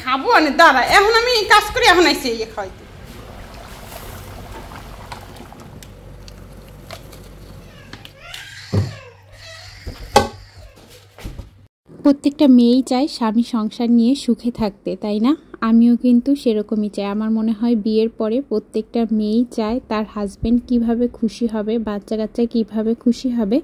খাবো না দাঁড়া, এখন আমি কাজ করি, এখন আইসি খাইতে। প্রত্যেকটা মেয়েই চায় স্বামী সংসার নিয়ে সুখে থাকতে, তাই না? আমিও কিন্তু সেরকমই চাই। আমার মনে হয় বিয়ের পরে প্রত্যেকটা মেয়েই চায় তার হাজবেন্ড কিভাবে খুশি হবে, বাচ্চা কাচ্চা কীভাবে খুশি হবে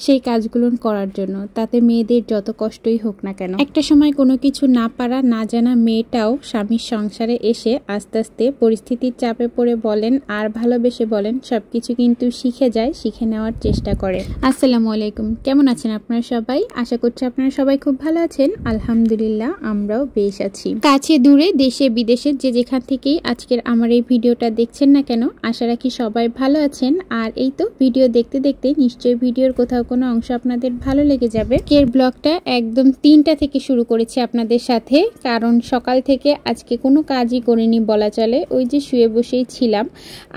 সেই কাজগুলো করার জন্য, তাতে মেয়েদের যত কষ্টই হোক না কেন। একটা সময় কোনো কিছু না পারা না জানা মেয়েটাও স্বামীর সংসারে এসে আস্তে আস্তে পরিস্থিতির চাপে পড়ে বলেন আর ভালোবেসে বলেন সব কিছু কিন্তু শিখে যায়, শিখে নেওয়ার চেষ্টা করে। আসসালামু আলাইকুম, কেমন আছেন আপনারা সবাই? আশা করছি আপনারা সবাই খুব ভালো আছেন। আলহামদুলিল্লাহ, আমরাও বেশ আছি। কাছে দূরে দেশে বিদেশে যে যেখান থেকেই আজকের আমার এই ভিডিওটা দেখছেন না কেন, আশা রাখি সবাই ভালো আছেন। আর এই তো ভিডিও দেখতে দেখতে নিশ্চয়ই ভিডিওর কোথাও কোনো অংশ আপনাদের ভালো লেগে যাবে। এর ব্লগটা একদম 3টা থেকে শুরু করেছি আপনাদের সাথে, কারণ সকাল থেকে আজকে কোনো কাজই করিনি বলা চলে, ওই যে শুয়ে বসেই ছিলাম।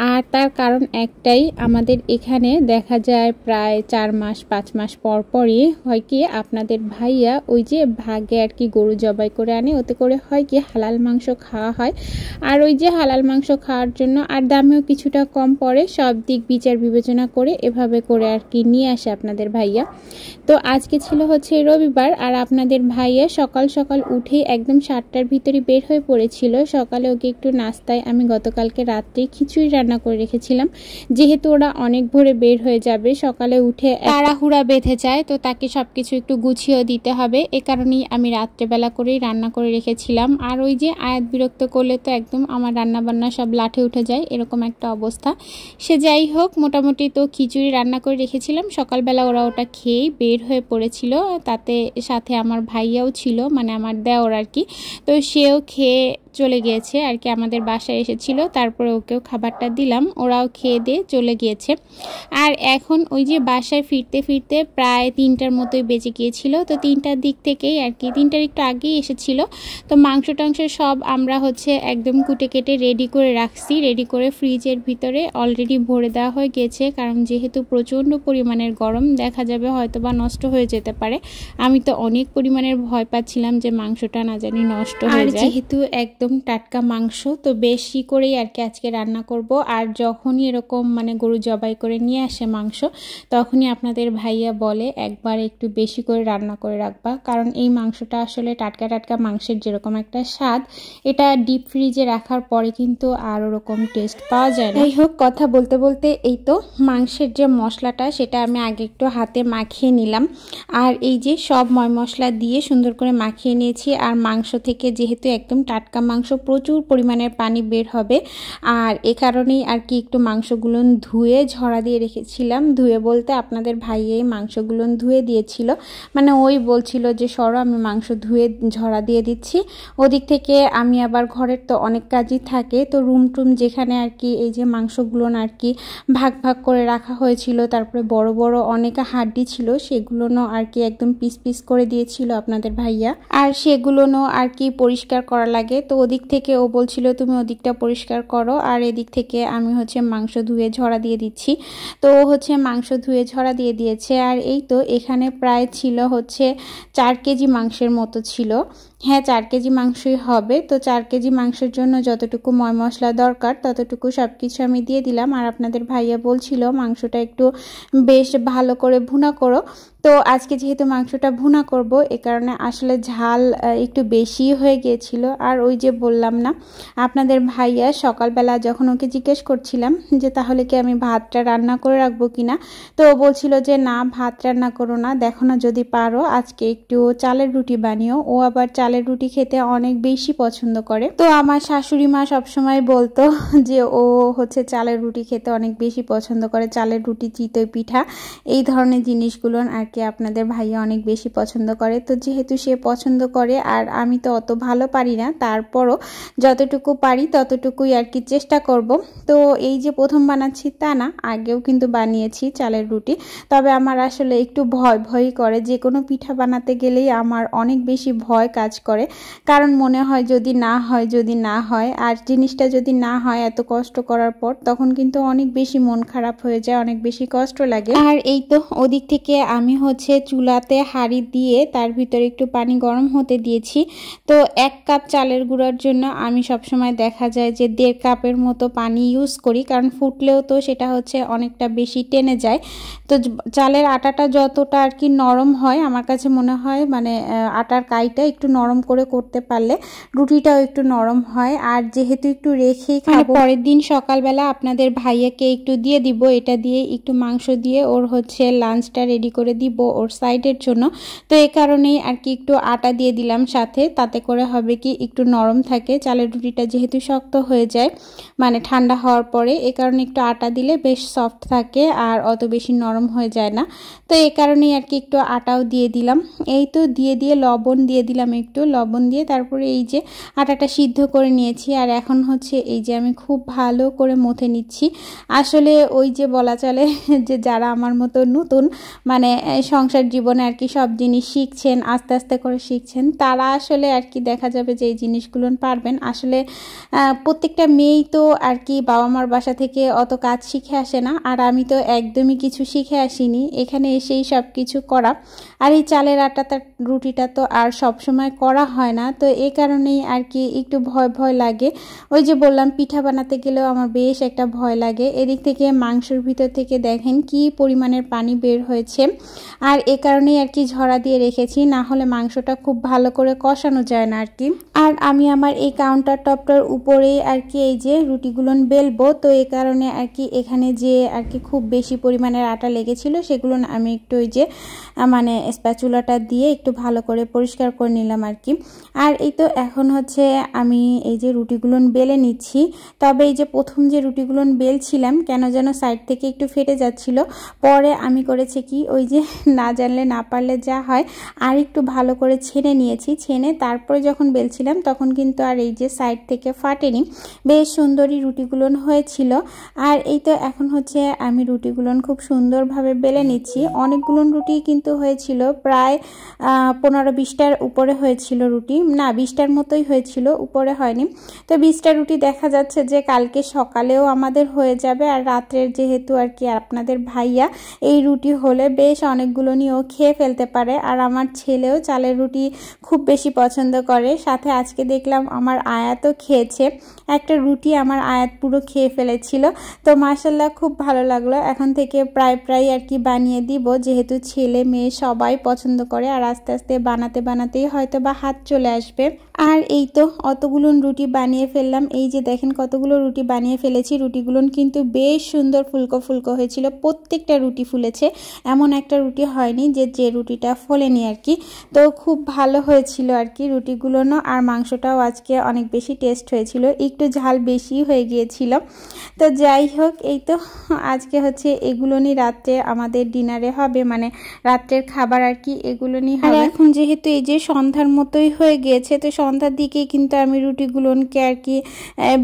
আর তার কারণ একটাই, আমাদের এখানে দেখা যায় প্রায় 4 মাস 5 মাস পর পরই হয় কি আপনাদের ভাইয়া ওই যে ভাগে আর কি গরু জবাই করে আনে, ওতে করে হয় কি হালাল মাংস খাওয়া হয়। আর ওই যে হালাল মাংস খাওয়ার জন্য আর দামেও কিছুটা কম পড়ে, সব দিক বিচার বিবেচনা করে এভাবে করে আর কি নিয়ে আসে আপনাদের ভাইয়া। তো আজকে ছিল হচ্ছে রবিবার, আর আপনাদের ভাইয়া সকাল সকাল উঠেই একদম 7টার ভিতরে বের হয়ে পড়েছিল। সকালে ওকে একটু নাস্তায় আমি গতকালকে রাত্রে খিচুড়ি রান্না করে রেখেছিলাম, যেহেতু ওরা অনেক ভোরে বের হয়ে যাবে, সকালে উঠে তাড়াহুড়া বেঁধে যায়, তো তাকে সবকিছু একটু গুছিয়েও দিতে হবে। এ কারণেই আমি রাত্রেবেলা করেই রান্না করে রেখেছিলাম। আর ওই যে আয়াত বিরক্ত করলে তো একদম আমার রান্না বান্না সব লাঠে উঠে যায়, এরকম একটা অবস্থা। সে যাই হোক, মোটামুটি তো খিচুড়ি রান্না করে রেখেছিলাম। সকালবেলা ওরা ওটা খেয়েই বের হয়ে পড়েছিল, তাতে সাথে আমার ভাইয়াও ছিল, মানে আমার দেওর আর কি। তো সেও খেয়ে চলে গিয়েছে আর কি, আমাদের বাসায় এসেছিল, তারপরে ওকেও খাবারটা দিলাম, ওরাও খেয়ে দিয়ে চলে গিয়েছে। আর এখন ওই যে বাসায় ফিরতে ফিরতে প্রায় 3টার মতোই বেজে গিয়েছিল। তো 3টার দিক থেকেই আর কি, 3টার একটু আগেই এসেছিল। তো মাংস টাংস সব আমরা হচ্ছে একদম কুটে কেটে রেডি করে রাখছি, রেডি করে ফ্রিজের ভিতরে অলরেডি ভরে দেওয়া হয়ে গেছে, কারণ যেহেতু প্রচণ্ড পরিমাণের গরম, দেখা যাবে হয়তো বা নষ্ট হয়ে যেতে পারে। আমি তো অনেক পরিমাণের ভয় পাচ্ছিলাম যে মাংসটা না জানি নষ্ট হয়ে যায়, যেহেতু একদম টাটকা মাংস, তো বেশি করেই আর কি আজকে রান্না করব। আর যখনই এরকম মানে গরু জবাই করে নিয়ে আসে মাংস, তখনই আপনাদের ভাইয়া বলে একবার একটু বেশি করে রান্না করে রাখবা, কারণ এই মাংসটা আসলে টাটকা টাটকা মাংসের যেরকম একটা স্বাদ, এটা ডিপ ফ্রিজে রাখার পরে কিন্তু আর ওরকম টেস্ট পাওয়া যায় না। যাই হোক, কথা বলতে বলতে এই তো মাংসের যে মশলাটা সেটা আমি আগে একটু হাতে মাখিয়ে নিলাম। আর এই যে সব ময় মশলা দিয়ে সুন্দর করে মাখিয়ে নিয়েছি। আর মাংস থেকে যেহেতু একদম টাটকা মাংস, প্রচুর পরিমাণের পানি বের হবে, আর এ কারণেই আর কি একটু মাংসগুলো ধুয়ে ঝরা দিয়ে রেখেছিলাম। ধুয়ে বলতে আপনাদের ভাইয়াই মাংসগুলো ধুয়ে দিয়েছিল, মানে ওই বলছিল যে সরো আমি মাংস ধুয়ে ঝরা দিয়ে দিচ্ছি। ওদিক থেকে আমি আবার ঘরের তো অনেক কাজই থাকে, তো রুম টুম যেখানে আর কি এই যে মাংসগুলো আর কি ভাগ ভাগ করে রাখা হয়েছিল, তারপরে বড় বড় অনেক হাড্ডি ছিল, সেগুলোও আর কি একদম পিস পিস করে দিয়েছিল আপনাদের ভাইয়া। আর সেগুলোও আর কি পরিষ্কার করা লাগে, তো ওদিক থেকে ও বলছিল তুমি ওদিকটা পরিষ্কার করো, আর এদিক থেকে আমি হচ্ছে মাংস ধুয়ে ঝরা দিয়ে দিচ্ছি। তো ও হচ্ছে মাংস ধুয়ে ঝরা দিয়ে দিয়েছে। আর এই তো এখানে প্রায় ছিল হচ্ছে 4 কেজি মাংসের মতো ছিল। হ্যাঁ, 4 কেজি মাংসই হবে। তো 4 কেজি মাংসের জন্য যতটুকু ময় মশলা দরকার ততটুকু সব কিছু আমি দিয়ে দিলাম। আর আপনাদের ভাইয়া বলছিল মাংসটা একটু বেশ ভালো করে ভুনা করো। তো আজকে যেহেতু মাংসটা ভুনা করব, এ কারণে আসলে ঝাল একটু বেশি হয়ে গিয়েছিল। আর ওই যে বললাম না আপনাদের ভাইয়া, সকালবেলা যখন ওকে জিজ্ঞেস করছিলাম যে তাহলে কি আমি ভাতটা রান্না করে রাখবো কিনা, তো ও বলছিল যে না, ভাত রান্না করো না, দেখো না যদি পারো আজকে একটু চালের রুটি বানিও। ও আবার চালের রুটি খেতে অনেক বেশি পছন্দ করে। তো আমার শাশুড়ি মা সবসময় বলতো যে ও হচ্ছে চালের রুটি খেতে অনেক বেশি পছন্দ করে, চালের রুটি, চিতই পিঠা, এই ধরনের জিনিসগুলো আর কি আপনাদের ভাইয়া অনেক বেশি পছন্দ করে। তো যেহেতু সে পছন্দ করে আর আমি তো অত ভালো পারি না, তারপরও যতটুকু পারি ততটুকুই আর কি চেষ্টা করব। তো এই যে প্রথম বানাচ্ছি তা না, আগেও কিন্তু বানিয়েছি চালের রুটি, তবে আমার আসলে একটু ভয় করে, যে কোনো পিঠা বানাতে গেলেই আমার অনেক বেশি ভয় কাজ করে, কারণ মনে হয় যদি না হয় আর জিনিসটা যদি না হয় এত কষ্ট করার পর তখন কিন্তু অনেক বেশি মন খারাপ হয়ে যায়, অনেক বেশি কষ্ট লাগে। আর এই তো ওদিক থেকে আমি হচ্ছে চুলাতে হাঁড়ি দিয়ে তার ভিতরে একটু পানি গরম হতে দিয়েছি। তো 1 কাপ চালের গুঁড়ার জন্য আমি সবসময় দেখা যায় যে 1.5 কাপের মতো পানি ইউজ করি, কারণ ফুটলেও তো সেটা হচ্ছে অনেকটা বেশি টেনে যায়। তো চালের আটাটা যতটা আর কি নরম হয় আমার কাছে মনে হয় মানে আটার কাইটা একটু নরম করে করতে পারলে রুটিটাও একটু নরম হয়। আর যেহেতু একটু রেখেই খাবো, পরের দিন সকালবেলা আপনাদের ভাইয়াকে একটু দিয়ে দিব, এটা দিয়ে একটু মাংস দিয়ে ওর হচ্ছে লাঞ্চটা রেডি করে দিব ওর সাইডের জন্য। তো এই কারণেই আর কি একটু আটা দিয়ে দিলাম সাথে, তাতে করে হবে কি একটু নরম থাকে। চালের রুটিটা যেহেতু শক্ত হয়ে যায় মানে ঠান্ডা হওয়ার পরে, এই কারণে একটু আটা দিলে বেশ সফট থাকে আর অত বেশি নরম হয়ে যায় না। তো এই কারণেই আর কি একটু আটাও দিয়ে দিলাম। এই তো দিয়ে লবণ দিয়ে দিলাম, একটু লবণ দিয়ে তারপরে এই যে আটাটা সিদ্ধ করে নিয়েছি। আর এখন হচ্ছে এই যে আমি খুব ভালো করে মথে নিচ্ছি। আসলে ওই যে বলা চলে যে যারা আমার মতো নতুন মানে সংসার জীবনে আর কি সব জিনিস শিখছেন, আস্তে আস্তে করে শিখছেন, তারা আসলে আর কি দেখা যাবে যে এই জিনিসগুলো পারবেন। আসলে প্রত্যেকটা মেয়েই তো আর কি বাবা মার বাসা থেকে অত কাজ শিখে আসে না, আর আমি তো একদমই কিছু শিখে আসিনি, এখানে এসেই সব কিছু করা। আর এই চালের আটাটা রুটিটা তো আর সব সময় করা হয় না, তো এই কারণেই আর কি একটু ভয় লাগে। ওই যে বললাম পিঠা বানাতে গেলেও আমার বেশ একটা ভয় লাগে। এদিক থেকে মাংসের ভিতর থেকে দেখেন কি পরিমাণের পানি বের হয়েছে, আর এ কারণেই আর কি ঝরা দিয়ে রেখেছি, না হলে মাংসটা খুব ভালো করে কষানো যায় না আর কি। আর আমি আমার এই কাউন্টার টপটার উপরেই আর কি এই যে রুটিগুলো বেলবো, তো এই কারণে আর কি এখানে যে আর কি খুব বেশি পরিমাণের আটা লেগেছিল সেগুলো আমি একটু ওই যে মানে স্প্যাচুলাটা দিয়ে একটু ভালো করে পরিষ্কার করে নিলাম আর কি। আর এই তো এখন হচ্ছে আমি এই যে রুটিগুলো বেলে নিচ্ছি। তবে এই যে প্রথম যে রুটিগুলো বেলছিলাম কেন যেন সাইড থেকে একটু ফেটে যাচ্ছিল, পরে আমি করেছি কি ওই যে না জানলে না পারলে যা হয়, আর একটু ভালো করে ছেনে নিয়েছি। ছেনে তারপরে যখন বেলছিলাম তখন কিন্তু আর এই যে সাইড থেকে ফাটেনি, বেশ সুন্দরই রুটিগুলো হয়েছিল। আর এই তো এখন হচ্ছে আমি রুটিগুলো খুব সুন্দরভাবে বেলে নিচ্ছি। অনেকগুলো রুটি কিন্তু হয়েছিল, প্রায় 15-20টার উপরে হয়েছিল রুটি, না 20টার মতোই হয়েছিল, উপরে হয়নি। তো 20টা রুটি দেখা যাচ্ছে যে কালকে সকালেও আমাদের হয়ে যাবে। আর রাত্রের যেহেতু আর কি আপনাদের ভাইয়া এই রুটি হলে বেশ অনেকগুলো নিয়েও খেয়ে ফেলতে পারে। আর আমার ছেলেও চালের রুটি খুব বেশি পছন্দ করে, সাথে আজকে দেখলাম আমার আয়াতও খেয়েছে, একটা রুটি আমার আয়াত পুরো খেয়ে ফেলেছিল। তো মাশাআল্লাহ খুব ভালো লাগলো। এখন থেকে প্রায় আর কি বানিয়ে দিব, যেহেতু ছেলে মেয়ে সবাই পছন্দ করে, আর আস্তে আস্তে বানাতেই হয়তো বা হাত চলে আসবে। আর এই তো অতগুলো রুটি বানিয়ে ফেললাম, এই যে দেখেন কতগুলো রুটি বানিয়ে ফেলেছি। রুটিগুলো কিন্তু বেশ সুন্দর ফুলকো হয়েছিল, প্রত্যেকটা রুটি ফুলেছে, এমন একটা রুটি হয়নি যে রুটিটা ফোলেনি আর কি। তো খুব ভালো হয়েছিল আর কি রুটিগুলো। আর মাংসটাও আজকে অনেক বেশি টেস্ট হয়েছিল, একটু ঝাল বেশি হয়ে গিয়েছিল। তো যাই হোক, এই তো আজকে হচ্ছে এগুলো নিয়ে রাত্রে আমাদের ডিনারে হবে, মানে রাত্রের খাবার আর কি এগুলো নিয়ে হবে। এখন যেহেতু এই যে সন্ধ্যার মতোই হয়ে গিয়েছে, তো সন্ধ্যার দিকে কিন্তু আমি রুটিগুলোকে আর কি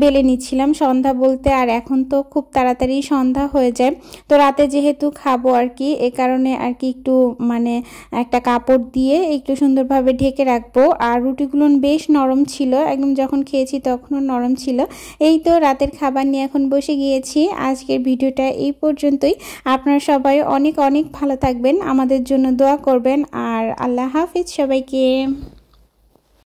বেলে নিচ্ছিলাম। সন্ধ্যা বলতে আর এখন তো খুব তাড়াতাড়ি সন্ধ্যা হয়ে যায়, তো রাতে যেহেতু খাবো আর কি এ কারণে আর কি একটু মানে একটা কাপড় দিয়ে একটু সুন্দরভাবে ঢেকে রাখবো। আর রুটিগুলো বেশ নরম ছিল, একদম যখন খেয়েছি তখনও নরম ছিল। এই তো রাতের খাবার নিয়ে এখন বসে গিয়েছি। আজকের ভিডিওটা এই পর্যন্তই। আপনারা সবাই অনেক ভালো থাকবেন, আমাদের জন্য দোয়া করবেন, আর আল্লাহ হাফিজ সবাইকে।